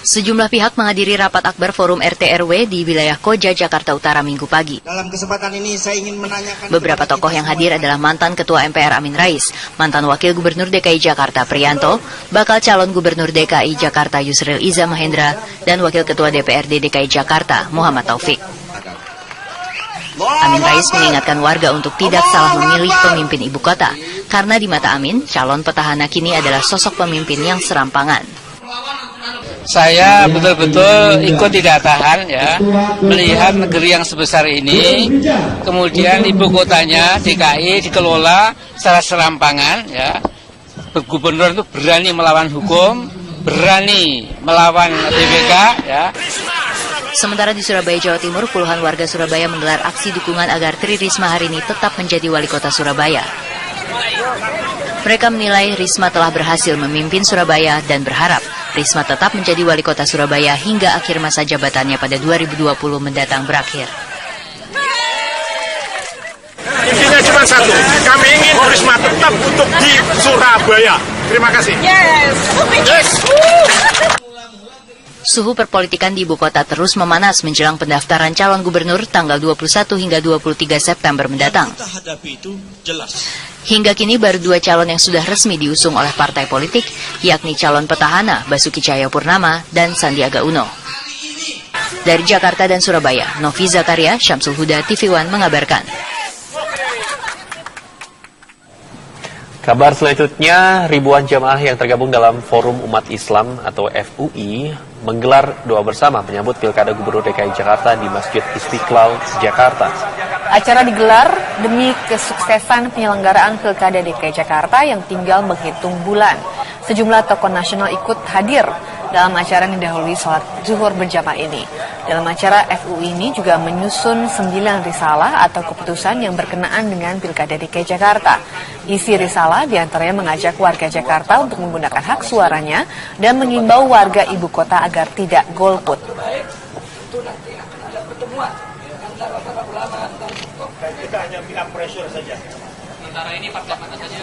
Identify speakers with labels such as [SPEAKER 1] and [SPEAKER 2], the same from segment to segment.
[SPEAKER 1] Sejumlah pihak menghadiri rapat akbar Forum RT/RW di wilayah Koja, Jakarta Utara Minggu pagi.
[SPEAKER 2] Dalam kesempatan ini saya ingin menanyakan
[SPEAKER 1] beberapa tokoh yang hadir adalah mantan Ketua MPR Amin Rais, mantan Wakil Gubernur DKI Jakarta Priyanto, bakal calon Gubernur DKI Jakarta Yusril Iza Mahendra, dan Wakil Ketua DPRD DKI Jakarta Muhammad Taufik. Amin Rais mengingatkan warga untuk tidak salah memilih pemimpin ibu kota, karena di mata Amin, calon petahana kini adalah sosok pemimpin yang serampangan.
[SPEAKER 3] Saya betul-betul ikut tidak tahan ya melihat negeri yang sebesar ini, kemudian ibu kotanya DKI dikelola secara serampangan ya. Gubernur itu berani melawan hukum, berani melawan BPK ya.
[SPEAKER 1] Sementara di Surabaya, Jawa Timur, puluhan warga Surabaya menggelar aksi dukungan agar Tri Risma hari ini tetap menjadi wali kota Surabaya. Mereka menilai Risma telah berhasil memimpin Surabaya dan berharap Risma tetap menjadi wali kota Surabaya hingga akhir masa jabatannya pada 2020 mendatang berakhir.
[SPEAKER 4] Intinya cuma satu, kami ingin Risma tetap untuk di Surabaya. Terima kasih. Yes.
[SPEAKER 1] Suhu perpolitikan di ibu kota terus memanas menjelang pendaftaran calon gubernur tanggal 21 hingga 23 September mendatang. Hingga kini baru 2 calon yang sudah resmi diusung oleh partai politik, yakni calon petahana Basuki Cahayapurnama dan Sandiaga Uno. Dari Jakarta dan Surabaya, Novi Zakaria, Syamsul Huda, TV One mengabarkan.
[SPEAKER 5] Kabar selanjutnya, ribuan jamaah yang tergabung dalam Forum Umat Islam atau FUI menggelar doa bersama menyambut Pilkada Gubernur DKI Jakarta di Masjid Istiqlal, Jakarta. Acara digelar demi kesuksesan penyelenggaraan Pilkada DKI Jakarta yang tinggal menghitung bulan. Sejumlah tokoh nasional ikut hadir dalam acara yang didahului sholat zuhur berjamaah ini. Dalam acara FUI ini juga menyusun 9 risalah atau keputusan yang berkenaan dengan Pilkada DKI Jakarta. Isi risalah diantaranya mengajak warga Jakarta untuk menggunakan hak suaranya dan mengimbau warga ibu kota agar tidak golput.
[SPEAKER 4] Kita hanya minta pressure saja.
[SPEAKER 3] Sementara ini partai mana saja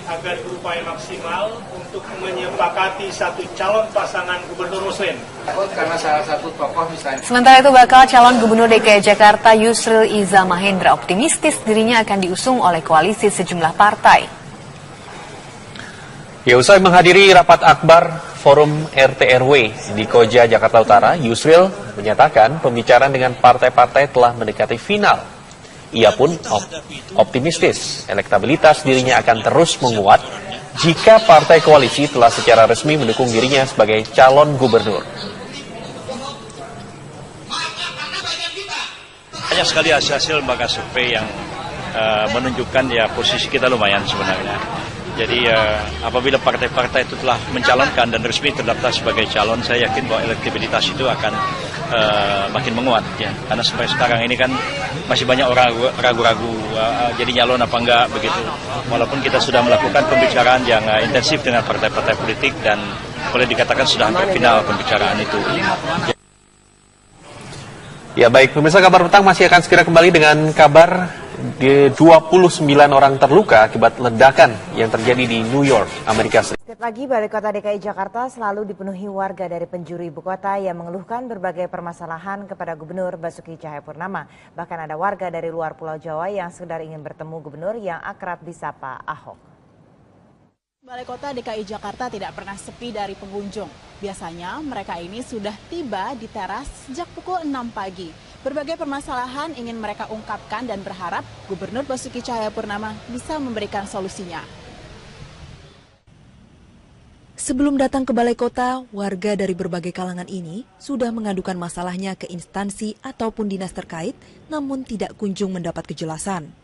[SPEAKER 4] agar berupaya maksimal untuk menyepakati satu calon pasangan gubernur muslim.
[SPEAKER 3] Karena salah satu tokoh misalnya.
[SPEAKER 1] Sementara itu bakal calon gubernur DKI Jakarta Yusril Iza Mahendra optimistis dirinya akan diusung oleh koalisi sejumlah partai.
[SPEAKER 5] Ya, usai menghadiri rapat akbar Forum RT/RW di Koja, Jakarta Utara, Yusril menyatakan pembicaraan dengan partai-partai telah mendekati final. Ia pun optimistis elektabilitas dirinya akan terus menguat jika partai koalisi telah secara resmi mendukung dirinya sebagai calon gubernur.
[SPEAKER 6] Banyak sekali hasil lembaga survei yang menunjukkan ya posisi kita lumayan sebenarnya. Jadi apabila partai-partai itu telah mencalonkan dan resmi terdaftar sebagai calon, saya yakin bahwa elektabilitas itu akan makin menguat ya. Karena sampai sekarang ini kan masih banyak orang ragu-ragu jadi nyalon apa enggak begitu. Walaupun kita sudah melakukan pembicaraan yang intensif dengan partai-partai politik dan boleh dikatakan sudah hampir final pembicaraan itu.
[SPEAKER 5] Ya baik, pemirsa Kabar Petang masih akan segera kembali dengan kabar 29 orang terluka akibat ledakan yang terjadi di New York, Amerika Serikat.
[SPEAKER 7] Setiap pagi, Balai Kota DKI Jakarta selalu dipenuhi warga dari penjuru ibu kota yang mengeluhkan berbagai permasalahan kepada Gubernur Basuki Cahayapurnama. Bahkan ada warga dari luar Pulau Jawa yang sekedar ingin bertemu Gubernur yang akrab disapa Ahok.
[SPEAKER 8] Balai Kota DKI Jakarta tidak pernah sepi dari pengunjung. Biasanya mereka ini sudah tiba di teras sejak pukul 6 pagi. Berbagai permasalahan ingin mereka ungkapkan dan berharap Gubernur Basuki Cahayapurnama bisa memberikan solusinya.
[SPEAKER 9] Sebelum datang ke Balai Kota, warga dari berbagai kalangan ini sudah mengadukan masalahnya ke instansi ataupun dinas terkait, namun tidak kunjung mendapat kejelasan.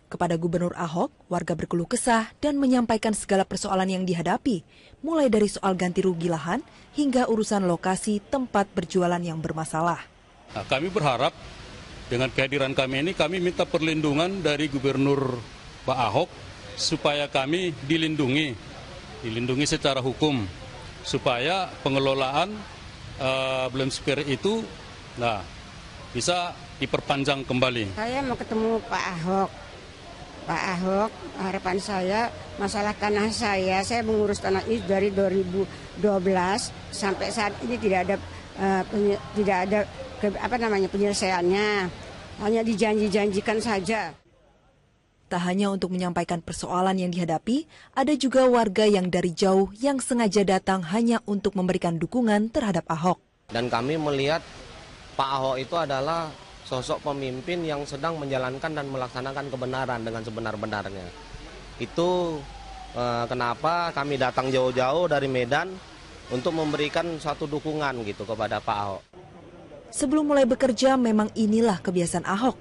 [SPEAKER 9] Kepada Gubernur Ahok, warga berkeluh kesah dan menyampaikan segala persoalan yang dihadapi, mulai dari soal ganti rugi lahan hingga urusan lokasi tempat berjualan yang bermasalah.
[SPEAKER 10] Nah, kami berharap dengan kehadiran kami ini, kami minta perlindungan dari Gubernur Pak Ahok supaya kami dilindungi secara hukum, supaya pengelolaan Blem Square itu bisa diperpanjang kembali.
[SPEAKER 11] Saya mau ketemu Pak Ahok. Pak Ahok, harapan saya masalah tanah saya mengurus tanah ini dari 2012 sampai saat ini tidak ada penyelesaiannya, hanya dijanji-janjikan saja.
[SPEAKER 9] Tak hanya untuk menyampaikan persoalan yang dihadapi, ada juga warga yang dari jauh yang sengaja datang hanya untuk memberikan dukungan terhadap Ahok.
[SPEAKER 12] Dan kami melihat Pak Ahok itu adalah sosok pemimpin yang sedang menjalankan dan melaksanakan kebenaran dengan sebenar-benarnya. Itu kenapa kami datang jauh-jauh dari Medan untuk memberikan suatu dukungan gitu kepada Pak Ahok.
[SPEAKER 9] Sebelum mulai bekerja, memang inilah kebiasaan Ahok.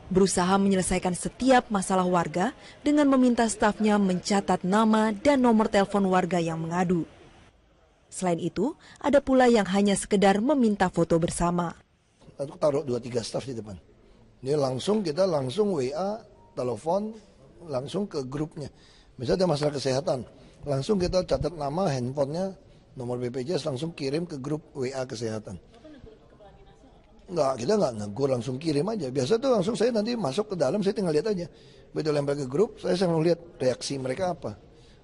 [SPEAKER 9] Berusaha menyelesaikan setiap masalah warga dengan meminta stafnya mencatat nama dan nomor telepon warga yang mengadu. Selain itu, ada pula yang hanya sekedar meminta foto bersama.
[SPEAKER 13] Aku taruh 2-3 staf di depan. Kita langsung WA, telepon, langsung ke grupnya. Misalnya ada masalah kesehatan, langsung kita catat nama, handphonenya, nomor BPJS, langsung kirim ke grup WA kesehatan. Kita nggak negur, langsung kirim aja. Biasa tuh langsung saya nanti masuk ke dalam, saya tinggal lihat aja. Begitu lempar ke grup, saya selalu lihat reaksi mereka apa.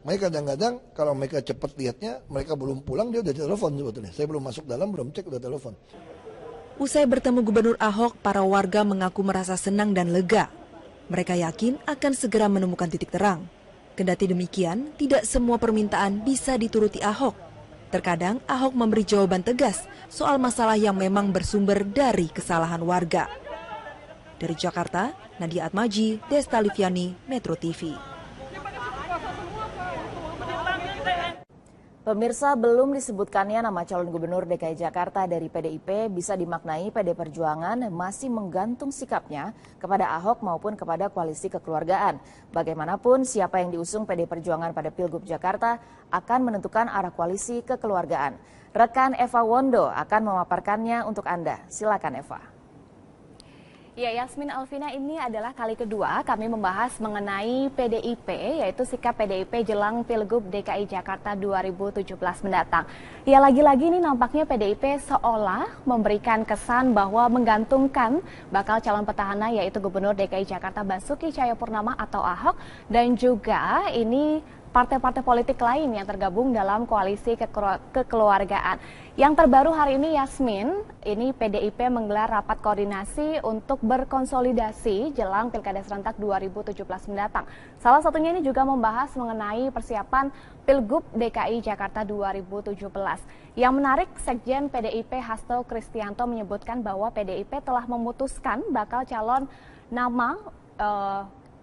[SPEAKER 13] Mereka kadang-kadang kalau mereka cepat lihatnya, mereka belum pulang, dia udah telepon sebetulnya. Saya belum masuk dalam, belum cek, udah telepon.
[SPEAKER 9] Usai bertemu Gubernur Ahok, para warga mengaku merasa senang dan lega. Mereka yakin akan segera menemukan titik terang. Kendati demikian, tidak semua permintaan bisa dituruti Ahok. Terkadang Ahok memberi jawaban tegas soal masalah yang memang bersumber dari kesalahan warga. Dari Jakarta, Nadia Atmaji, Desta Liviani, Metro TV.
[SPEAKER 7] Pemirsa, belum disebutkannya nama calon gubernur DKI Jakarta dari PDIP bisa dimaknai PD Perjuangan masih menggantung sikapnya kepada Ahok maupun kepada koalisi kekeluargaan. Bagaimanapun, siapa yang diusung PD Perjuangan pada Pilgub Jakarta akan menentukan arah koalisi kekeluargaan. Rekan Eva Wondo akan memaparkannya untuk Anda. Silakan Eva.
[SPEAKER 14] Ya, Yasmin Alvina, ini adalah kali kedua kami membahas mengenai PDIP, yaitu sikap PDIP jelang Pilgub DKI Jakarta 2017 mendatang. Ya, lagi-lagi ini nampaknya PDIP seolah memberikan kesan bahwa menggantungkan bakal calon petahana, yaitu Gubernur DKI Jakarta Basuki Cahayapurnama atau Ahok, dan juga ini partai-partai politik lain yang tergabung dalam koalisi kekeluargaan. Yang terbaru hari ini, Yasmin, ini PDIP menggelar rapat koordinasi untuk berkonsolidasi jelang Pilkada Serentak 2017 mendatang. Salah satunya ini juga membahas mengenai persiapan Pilgub DKI Jakarta 2017. Yang menarik, Sekjen PDIP Hasto Kristianto menyebutkan bahwa PDIP telah memutuskan bakal calon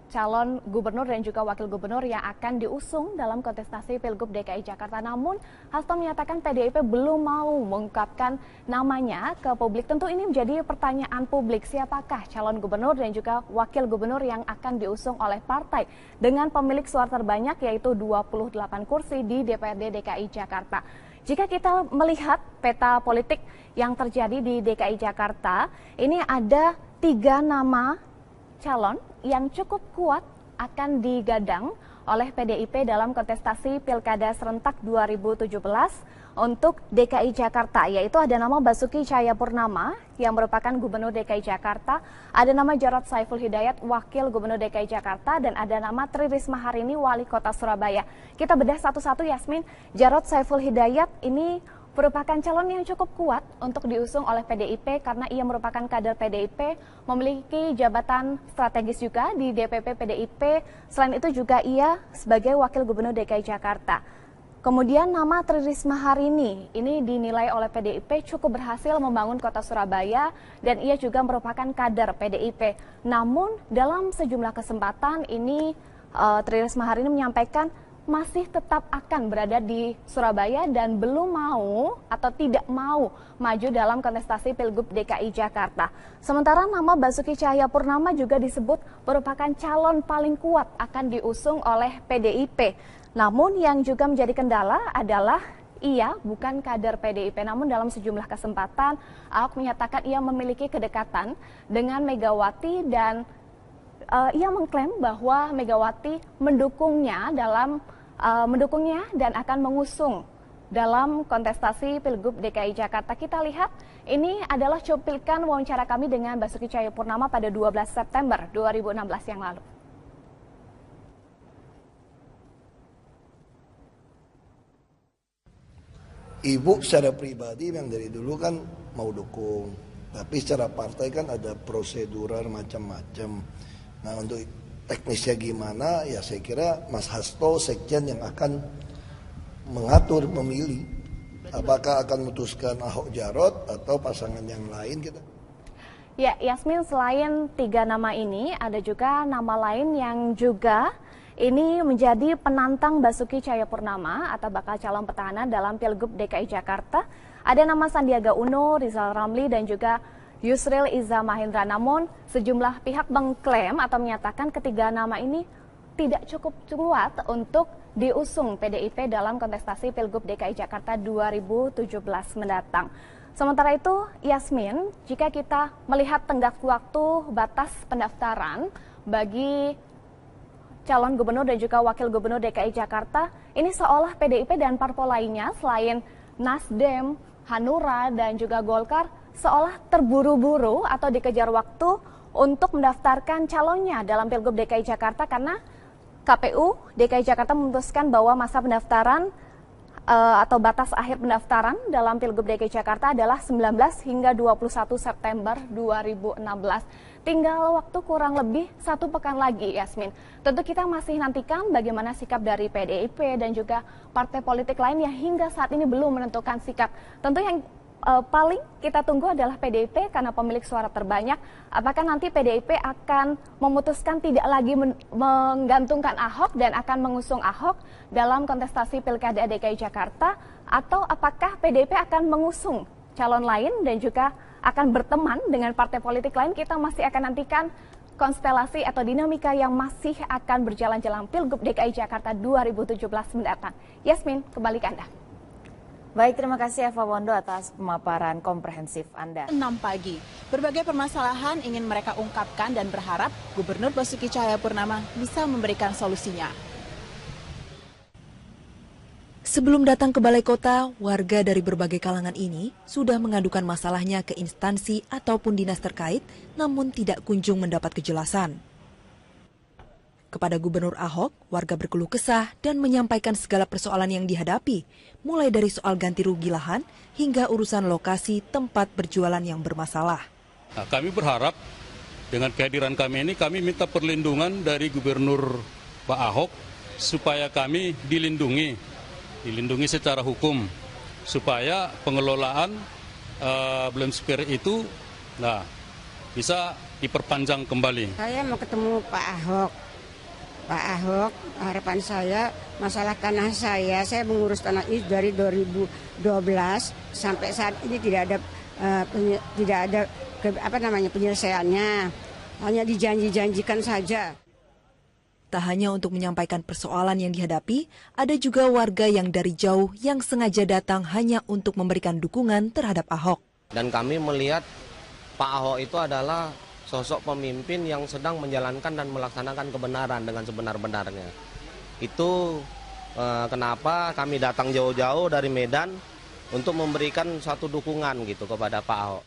[SPEAKER 14] calon gubernur dan juga wakil gubernur yang akan diusung dalam kontestasi Pilgub DKI Jakarta. Namun, Hasto menyatakan PDIP belum mau mengungkapkan namanya ke publik. Tentu ini menjadi pertanyaan publik, siapakah calon gubernur dan juga wakil gubernur yang akan diusung oleh partai dengan pemilik suara terbanyak, yaitu 28 kursi di DPRD DKI Jakarta. Jika kita melihat peta politik yang terjadi di DKI Jakarta, ini ada 3 nama calon yang cukup kuat akan digadang oleh PDIP dalam kontestasi Pilkada Serentak 2017 untuk DKI Jakarta, yaitu ada nama Basuki Cahayapurnama yang merupakan Gubernur DKI Jakarta, ada nama Jarod Saiful Hidayat, Wakil Gubernur DKI Jakarta, dan ada nama Tri Risma Harini, Wali Kota Surabaya. Kita bedah satu-satu, Yasmin. Jarod Saiful Hidayat ini merupakan calon yang cukup kuat untuk diusung oleh PDIP karena ia merupakan kader PDIP, memiliki jabatan strategis juga di DPP PDIP. Selain itu juga ia sebagai Wakil Gubernur DKI Jakarta. Kemudian nama Tri Risma Harini ini dinilai oleh PDIP cukup berhasil membangun kota Surabaya dan ia juga merupakan kader PDIP. Namun dalam sejumlah kesempatan ini Tri Risma Harini menyampaikan masih tetap akan berada di Surabaya dan belum mau atau tidak mau maju dalam kontestasi Pilgub DKI Jakarta. Sementara nama Basuki Cahayapurnama juga disebut merupakan calon paling kuat akan diusung oleh PDIP. Namun yang juga menjadi kendala adalah ia bukan kader PDIP, namun dalam sejumlah kesempatan Ahok menyatakan ia memiliki kedekatan dengan Megawati dan ia mengklaim bahwa Megawati mendukungnya dan akan mengusung dalam kontestasi Pilgub DKI Jakarta. Kita lihat, ini adalah cuplikan wawancara kami dengan Basuki Cahayapurnama pada 12 September 2016 yang lalu.
[SPEAKER 13] Ibu secara pribadi yang dari dulu kan mau dukung, tapi secara partai kan ada prosedural macam-macam. Nah untuk teknisnya gimana ya saya kira Mas Hasto Sekjen yang akan mengatur memilih apakah akan memutuskan Ahok Jarot atau pasangan yang lain kita.
[SPEAKER 14] Ya, Yasmin, selain 3 nama ini ada juga nama lain yang juga ini menjadi penantang Basuki Cahayapurnama atau bakal calon petahana dalam Pilgub DKI Jakarta. Ada nama Sandiaga Uno, Rizal Ramli, dan juga Yusril Iza Mahendra. Namun sejumlah pihak mengklaim atau menyatakan ketiga nama ini tidak cukup kuat untuk diusung PDIP dalam kontestasi Pilgub DKI Jakarta 2017 mendatang. Sementara itu, Yasmin, jika kita melihat tenggat waktu batas pendaftaran bagi calon gubernur dan juga wakil gubernur DKI Jakarta, ini seolah PDIP dan parpol lainnya selain Nasdem, Hanura, dan juga Golkar seolah terburu-buru atau dikejar waktu untuk mendaftarkan calonnya dalam Pilgub DKI Jakarta karena KPU DKI Jakarta memutuskan bahwa masa pendaftaran atau batas akhir pendaftaran dalam Pilgub DKI Jakarta adalah 19 hingga 21 September 2016. Tinggal waktu kurang lebih 1 pekan lagi, Yasmin. Tentu kita masih nantikan bagaimana sikap dari PDIP dan juga partai politik lain yang hingga saat ini belum menentukan sikap. Tentu yang paling kita tunggu adalah PDIP karena pemilik suara terbanyak. Apakah nanti PDIP akan memutuskan tidak lagi menggantungkan Ahok dan akan mengusung Ahok dalam kontestasi Pilkada DKI Jakarta, atau apakah PDIP akan mengusung calon lain dan juga akan berteman dengan partai politik lain? Kita masih akan nantikan konstelasi atau dinamika yang masih akan berjalan jelang Pilgub DKI Jakarta 2017 mendatang. Yasmin, kembali ke Anda.
[SPEAKER 7] Baik, terima kasih Eva Wondo atas pemaparan komprehensif Anda.
[SPEAKER 8] 6 pagi, berbagai permasalahan ingin mereka ungkapkan dan berharap Gubernur Basuki Cahayapurnama bisa memberikan solusinya.
[SPEAKER 9] Sebelum datang ke Balai Kota, warga dari berbagai kalangan ini sudah mengadukan masalahnya ke instansi ataupun dinas terkait, namun tidak kunjung mendapat kejelasan. Kepada Gubernur Ahok, warga berkeluh kesah dan menyampaikan segala persoalan yang dihadapi, mulai dari soal ganti rugi lahan hingga urusan lokasi tempat berjualan yang bermasalah.
[SPEAKER 10] Nah, kami berharap dengan kehadiran kami ini, kami minta perlindungan dari Gubernur Pak Ahok supaya kami dilindungi secara hukum, supaya pengelolaan Blem Square itu bisa diperpanjang kembali.
[SPEAKER 11] Saya mau ketemu Pak Ahok. Pak Ahok, harapan saya, masalah tanah saya mengurus tanah ini dari 2012 sampai saat ini tidak ada penyelesaiannya, hanya dijanjikan saja.
[SPEAKER 9] Tak hanya untuk menyampaikan persoalan yang dihadapi, ada juga warga yang dari jauh yang sengaja datang hanya untuk memberikan dukungan terhadap Ahok.
[SPEAKER 12] Dan kami melihat Pak Ahok itu adalah sosok pemimpin yang sedang menjalankan dan melaksanakan kebenaran dengan sebenar-benarnya. Itu kenapa kami datang jauh-jauh dari Medan untuk memberikan satu dukungan gitu kepada Pak Ahok.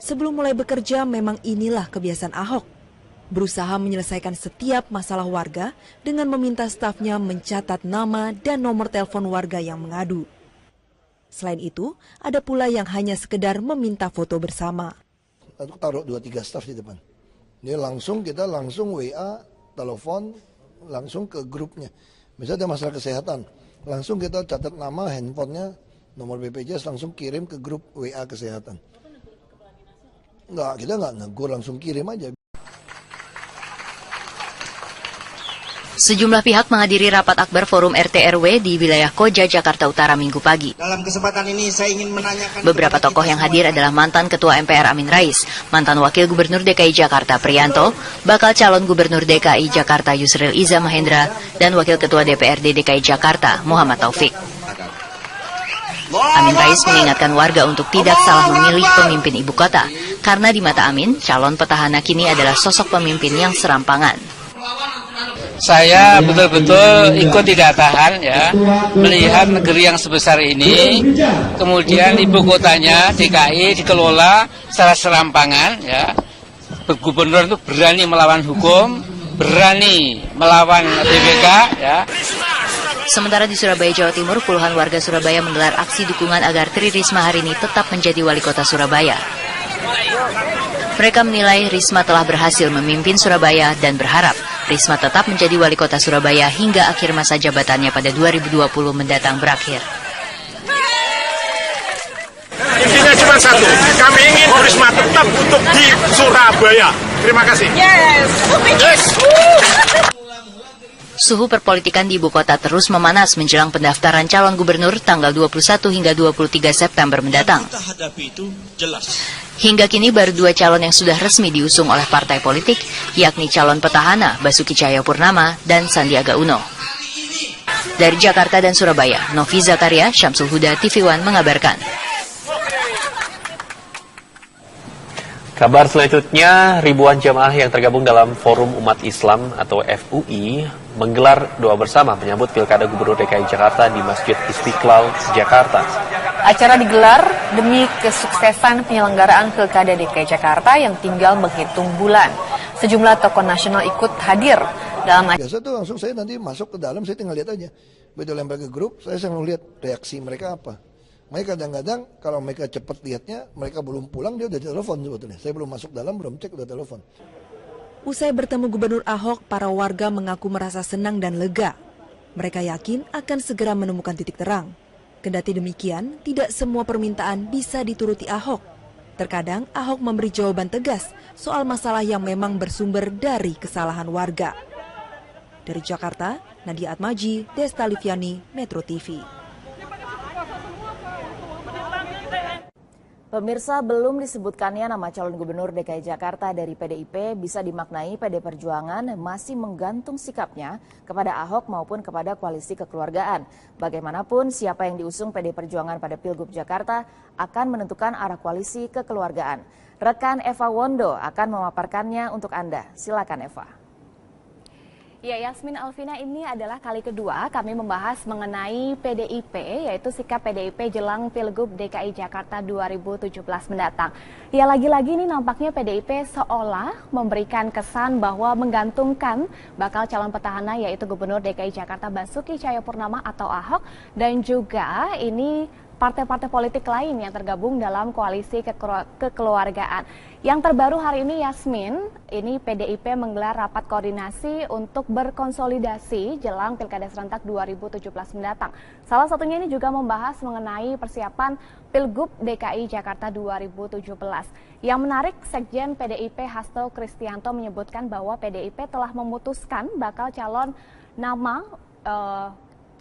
[SPEAKER 9] Sebelum mulai bekerja, memang inilah kebiasaan Ahok. Berusaha menyelesaikan setiap masalah warga dengan meminta stafnya mencatat nama dan nomor telepon warga yang mengadu. Selain itu, ada pula yang hanya sekedar meminta foto bersama.
[SPEAKER 13] Aku taruh 2-3 staf di depan. Kita langsung WA, telepon, langsung ke grupnya. Misalnya ada masalah kesehatan, langsung kita catat nama, handphonenya, nomor BPJS, langsung kirim ke grup WA kesehatan. Kita nggak negur, langsung kirim aja.
[SPEAKER 1] Sejumlah pihak menghadiri rapat akbar Forum RT/RW di wilayah Koja, Jakarta Utara Minggu pagi.
[SPEAKER 2] Dalam kesempatan ini saya ingin menanyakan
[SPEAKER 1] beberapa tokoh yang hadir adalah mantan Ketua MPR Amin Rais, mantan Wakil Gubernur DKI Jakarta Priyanto, bakal calon Gubernur DKI Jakarta Yusril Iza Mahendra, dan Wakil Ketua DPRD DKI Jakarta Muhammad Taufik. Amin Rais mengingatkan warga untuk tidak salah memilih pemimpin ibu kota, karena di mata Amin, calon petahana kini adalah sosok pemimpin yang serampangan.
[SPEAKER 3] Saya betul-betul ikut tidak tahan ya melihat negeri yang sebesar ini, kemudian ibu kotanya DKI dikelola secara serampangan ya. Gubernur itu berani melawan hukum, berani melawan BPK ya.
[SPEAKER 1] Sementara di Surabaya, Jawa Timur, puluhan warga Surabaya menggelar aksi dukungan agar Tri Risma hari ini tetap menjadi wali kota Surabaya. Mereka menilai Risma telah berhasil memimpin Surabaya dan berharap Risma tetap menjadi wali kota Surabaya hingga akhir masa jabatannya pada 2020 mendatang berakhir.
[SPEAKER 4] Intinya cuma satu, kami ingin Risma tetap untuk di Surabaya. Terima kasih. Yes.
[SPEAKER 1] Suhu perpolitikan di ibu kota terus memanas menjelang pendaftaran calon gubernur tanggal 21 hingga 23 September mendatang. Hingga kini baru 2 calon yang sudah resmi diusung oleh partai politik, yakni calon petahana Basuki Cahayapurnama dan Sandiaga Uno. Dari Jakarta dan Surabaya, Novi Zakaria, Syamsul Huda, TV One mengabarkan.
[SPEAKER 5] Kabar selanjutnya, ribuan jamaah yang tergabung dalam Forum Umat Islam atau FUI menggelar doa bersama menyambut Pilkada Gubernur DKI Jakarta di Masjid Istiqlal, Jakarta.
[SPEAKER 15] Acara digelar demi kesuksesan penyelenggaraan Pilkada DKI Jakarta yang tinggal menghitung bulan. Sejumlah tokoh nasional ikut hadir dalam
[SPEAKER 13] biasa tuh langsung saya nanti masuk ke dalam, saya tinggal lihat aja. Begitu lempar ke grup, saya selalu lihat reaksi mereka apa. Mereka kadang-kadang kalau mereka cepat lihatnya, mereka belum pulang, dia udah telepon sebetulnya. Saya belum masuk dalam, belum cek, udah telepon.
[SPEAKER 9] Usai bertemu Gubernur Ahok, para warga mengaku merasa senang dan lega. Mereka yakin akan segera menemukan titik terang. Kendati demikian, tidak semua permintaan bisa dituruti Ahok. Terkadang Ahok memberi jawaban tegas soal masalah yang memang bersumber dari kesalahan warga. Dari Jakarta, Nadia Atmaji, Desta Liviani, Metro TV.
[SPEAKER 7] Pemirsa, belum disebutkannya nama calon gubernur DKI Jakarta dari PDIP bisa dimaknai PD Perjuangan masih menggantung sikapnya kepada Ahok maupun kepada koalisi kekeluargaan. Bagaimanapun, siapa yang diusung PD Perjuangan pada Pilgub Jakarta akan menentukan arah koalisi kekeluargaan. Rekan Eva Wondo akan memaparkannya untuk Anda. Silakan Eva.
[SPEAKER 14] Ya, Yasmin Alvina, ini adalah kali kedua kami membahas mengenai PDIP, yaitu sikap PDIP jelang Pilgub DKI Jakarta 2017 mendatang. Ya, lagi-lagi ini nampaknya PDIP seolah memberikan kesan bahwa menggantungkan bakal calon petahana, yaitu Gubernur DKI Jakarta Basuki Cahayapurnama atau Ahok, dan juga ini partai-partai politik lain yang tergabung dalam koalisi kekeluargaan. Yang terbaru hari ini, Yasmin, ini PDIP menggelar rapat koordinasi untuk berkonsolidasi jelang Pilkada Serentak 2017 mendatang. Salah satunya ini juga membahas mengenai persiapan Pilgub DKI Jakarta 2017. Yang menarik, Sekjen PDIP Hasto Kristianto menyebutkan bahwa PDIP telah memutuskan bakal calon nama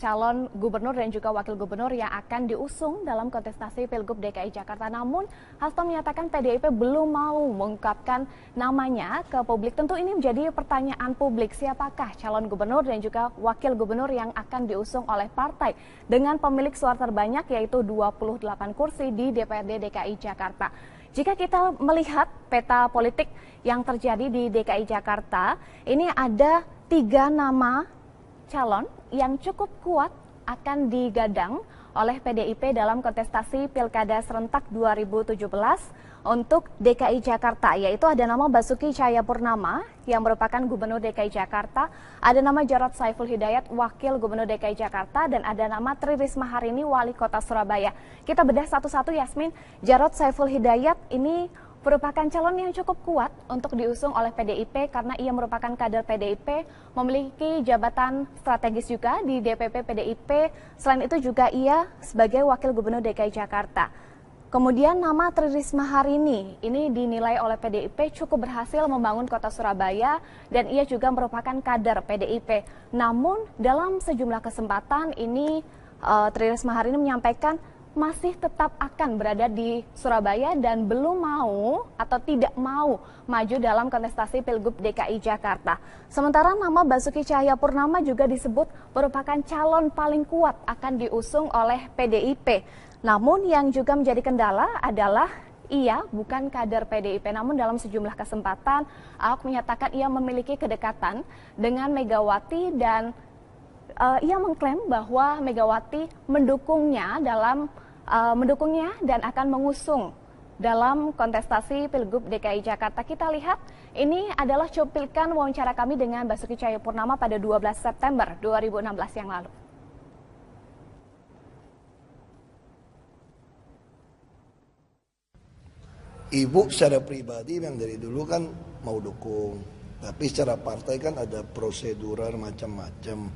[SPEAKER 14] calon gubernur dan juga wakil gubernur yang akan diusung dalam kontestasi Pilgub DKI Jakarta. Namun, Hasto menyatakan PDIP belum mau mengungkapkan namanya ke publik. Tentu ini menjadi pertanyaan publik, siapakah calon gubernur dan juga wakil gubernur yang akan diusung oleh partai dengan pemilik suara terbanyak, yaitu 28 kursi di DPRD DKI Jakarta. Jika kita melihat peta politik yang terjadi di DKI Jakarta, ini ada 3 nama calon yang cukup kuat akan digadang oleh PDIP dalam kontestasi Pilkada Serentak 2017 untuk DKI Jakarta, yaitu ada nama Basuki Cahayapurnama yang merupakan Gubernur DKI Jakarta, ada nama Jarod Saiful Hidayat, Wakil Gubernur DKI Jakarta, dan ada nama Tri Risma hari ini, Wali Kota Surabaya. Kita bedah satu-satu, Yasmin. Jarod Saiful Hidayat ini merupakan calon yang cukup kuat untuk diusung oleh PDIP karena ia merupakan kader PDIP, memiliki jabatan strategis juga di DPP PDIP. Selain itu juga ia sebagai Wakil Gubernur DKI Jakarta. Kemudian nama Tri Risma hari ini dinilai oleh PDIP cukup berhasil membangun kota Surabaya dan ia juga merupakan kader PDIP. Namun dalam sejumlah kesempatan ini Tri Risma hari ini menyampaikan masih tetap akan berada di Surabaya dan belum mau atau tidak mau maju dalam kontestasi Pilgub DKI Jakarta. Sementara nama Basuki Cahayapurnama juga disebut merupakan calon paling kuat akan diusung oleh PDIP. Namun yang juga menjadi kendala adalah ia bukan kader PDIP, namun dalam sejumlah kesempatan Ahok menyatakan ia memiliki kedekatan dengan Megawati dan ia mengklaim bahwa Megawati mendukungnya dan akan mengusung dalam kontestasi Pilgub DKI Jakarta. Kita lihat, ini adalah cuplikan wawancara kami dengan Basuki Cahayapurnama pada 12 September 2016 yang lalu.
[SPEAKER 13] Ibu secara pribadi yang dari dulu kan mau dukung, tapi secara partai kan ada prosedural macam-macam.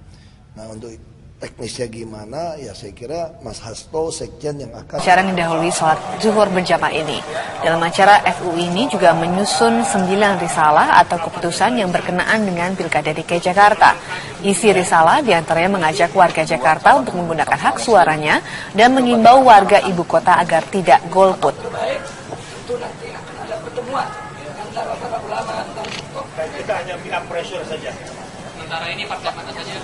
[SPEAKER 13] Nah untuk teknisnya gimana, ya saya kira Mas Hasto, Sekjen yang akan...
[SPEAKER 15] Acara mendahului sholat zuhur berjamaah ini. Dalam acara FUI ini juga menyusun 9 risalah atau keputusan yang berkenaan dengan Pilkada DKI Jakarta. Isi risalah diantaranya mengajak warga Jakarta untuk menggunakan hak suaranya dan mengimbau warga ibu kota agar tidak golput.
[SPEAKER 4] Kita hanya minta pressure saja.
[SPEAKER 3] Sementara ini partai mana saja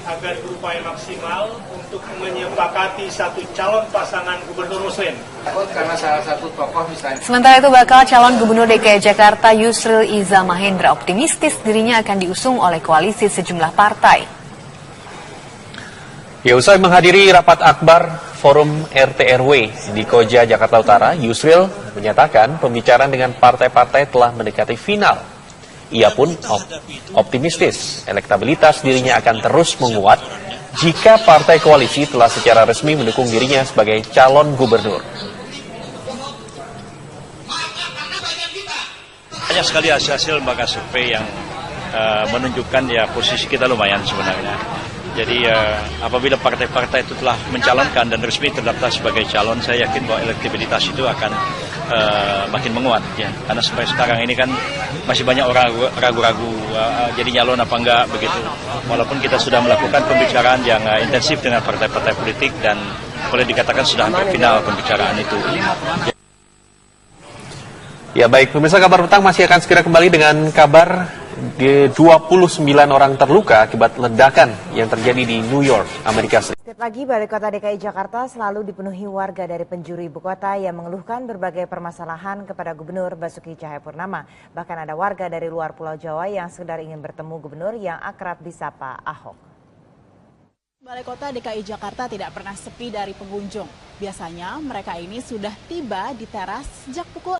[SPEAKER 4] agar berupaya maksimal untuk menyepakati satu calon pasangan gubernur muslim.
[SPEAKER 3] Karena salah satu tokoh misalnya.
[SPEAKER 15] Sementara itu bakal calon gubernur DKI Jakarta Yusril Iza Mahendra optimistis dirinya akan diusung oleh koalisi sejumlah partai.
[SPEAKER 5] Ya, usai menghadiri rapat akbar Forum RT/RW di Koja, Jakarta Utara, Yusril menyatakan pembicaraan dengan partai-partai telah mendekati final. Ia pun optimistis elektabilitas dirinya akan terus menguat jika partai koalisi telah secara resmi mendukung dirinya sebagai calon gubernur.
[SPEAKER 6] Banyak sekali hasil lembaga survei yang menunjukkan ya posisi kita lumayan sebenarnya. Jadi apabila partai-partai itu telah mencalonkan dan resmi terdaftar sebagai calon, saya yakin bahwa elektabilitas itu akan makin menguat ya. Karena sampai sekarang ini kan masih banyak orang ragu-ragu jadi nyalon apa enggak begitu. Walaupun kita sudah melakukan pembicaraan yang intensif dengan partai-partai politik dan boleh dikatakan sudah hampir final pembicaraan itu.
[SPEAKER 5] Ya baik, pemirsa Kabar Petang masih akan segera kembali dengan kabar 29 orang terluka akibat ledakan yang terjadi di New York, Amerika Serikat.
[SPEAKER 7] Setiap pagi, Balai Kota DKI Jakarta selalu dipenuhi warga dari penjuru ibu kota yang mengeluhkan berbagai permasalahan kepada Gubernur Basuki Cahayapurnama. Bahkan ada warga dari luar Pulau Jawa yang sekedar ingin bertemu Gubernur yang akrab disapa Ahok.
[SPEAKER 8] Balai Kota DKI Jakarta tidak pernah sepi dari pengunjung. Biasanya mereka ini sudah tiba di teras sejak pukul